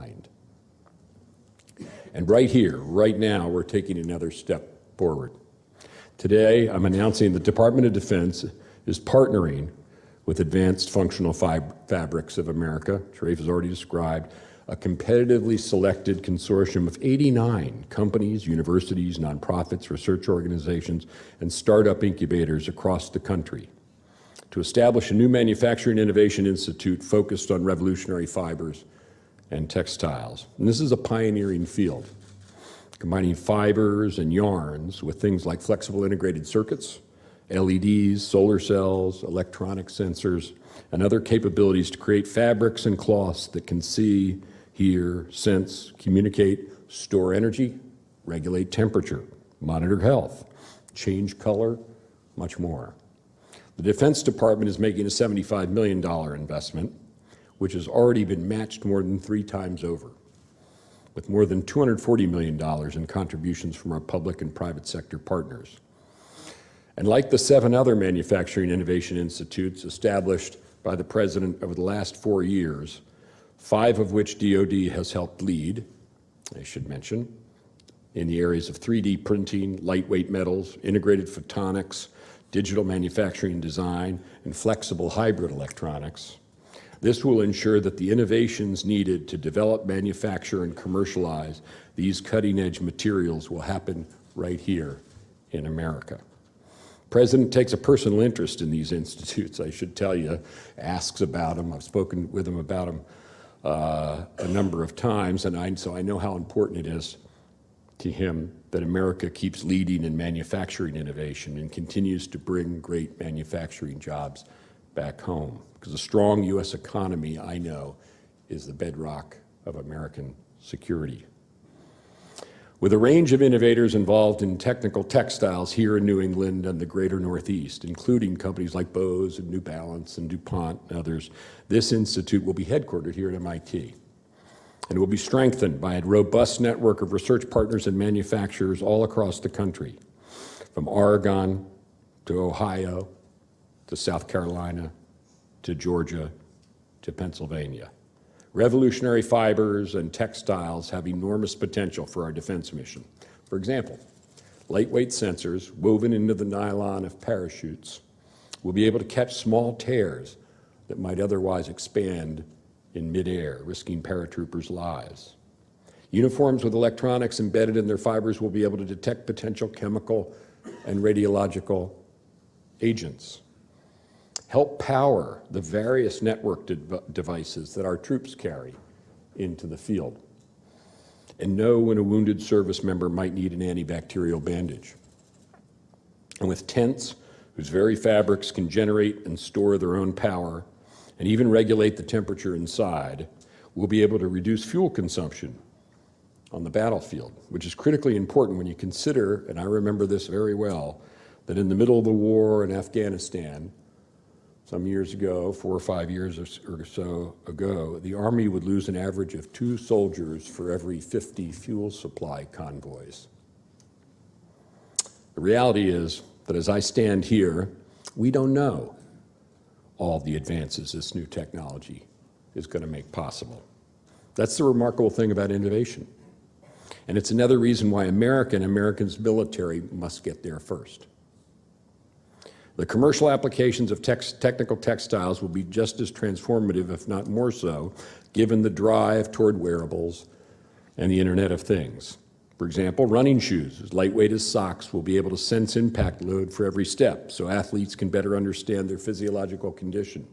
behind. And right here, right now, we're taking another step forward. Today, I'm announcing the Department of Defense is partnering with Advanced Functional Fabrics of America, which Rafe has already described, a competitively selected consortium of 89 companies, universities, nonprofits, research organizations, and startup incubators across the country to establish a new manufacturing innovation institute focused on revolutionary fibers and textiles. And this is a pioneering field, combining fibers and yarns with things like flexible integrated circuits, LEDs, solar cells, electronic sensors, and other capabilities to create fabrics and cloths that can see, hear, sense, communicate, store energy, regulate temperature, monitor health, change color, much more. The Defense Department is making a $75 million investment, which has already been matched more than 3 times over, with more than $240 million in contributions from our public and private sector partners. And like the 7 other manufacturing innovation institutes established by the President over the last 4 years, 5 of which DoD has helped lead, I should mention, in the areas of 3D printing, lightweight metals, integrated photonics, digital manufacturing design, and flexible hybrid electronics. This will ensure that the innovations needed to develop, manufacture, and commercialize these cutting-edge materials will happen right here in America. The President takes a personal interest in these institutes, I should tell you, asks about them. I've spoken with him about them a number of times, and so I know how important it is to him that America keeps leading in manufacturing innovation and continues to bring great manufacturing jobs back home. Because a strong U.S. economy, I know, is the bedrock of American security. With a range of innovators involved in technical textiles here in New England and the greater Northeast, including companies like Bose and New Balance and DuPont and others, this institute will be headquartered here at MIT. And it will be strengthened by a robust network of research partners and manufacturers all across the country, from Oregon to Ohio to South Carolina to Georgia to Pennsylvania. Revolutionary fibers and textiles have enormous potential for our defense mission. For example, lightweight sensors woven into the nylon of parachutes will be able to catch small tears that might otherwise expand in midair, risking paratroopers' lives. Uniforms with electronics embedded in their fibers will be able to detect potential chemical and radiological agents. Help power the various network devices that our troops carry into the field, and know when a wounded service member might need an antibacterial bandage. And with tents whose very fabrics can generate and store their own power and even regulate the temperature inside, we'll be able to reduce fuel consumption on the battlefield, which is critically important when you consider, and I remember this very well, that in the middle of the war in Afghanistan, some years ago, 4 or 5 years or so ago, the Army would lose an average of 2 soldiers for every 50 fuel supply convoys. The reality is that as I stand here, we don't know all the advances this new technology is going to make possible. That's the remarkable thing about innovation. And it's another reason why America's military must get there first. The commercial applications of technical textiles will be just as transformative, if not more so, given the drive toward wearables and the Internet of Things. For example, running shoes, as lightweight as socks, will be able to sense impact load for every step, so athletes can better understand their physiological condition.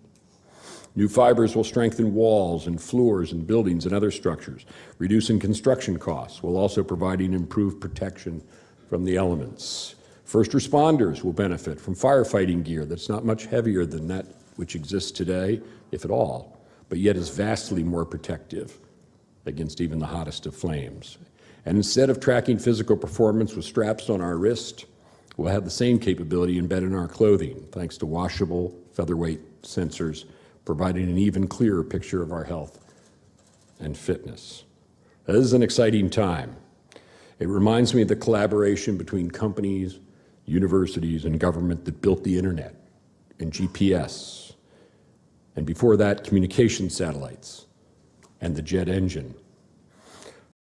New fibers will strengthen walls and floors in buildings and other structures, reducing construction costs, while also providing improved protection from the elements. First responders will benefit from firefighting gear that's not much heavier than that which exists today, if at all, but yet is vastly more protective against even the hottest of flames. And instead of tracking physical performance with straps on our wrist, we'll have the same capability embedded in our clothing, thanks to washable, featherweight sensors, providing an even clearer picture of our health and fitness. This is an exciting time. It reminds me of the collaboration between companies, universities, and government that built the internet and GPS, and before that, communication satellites and the jet engine.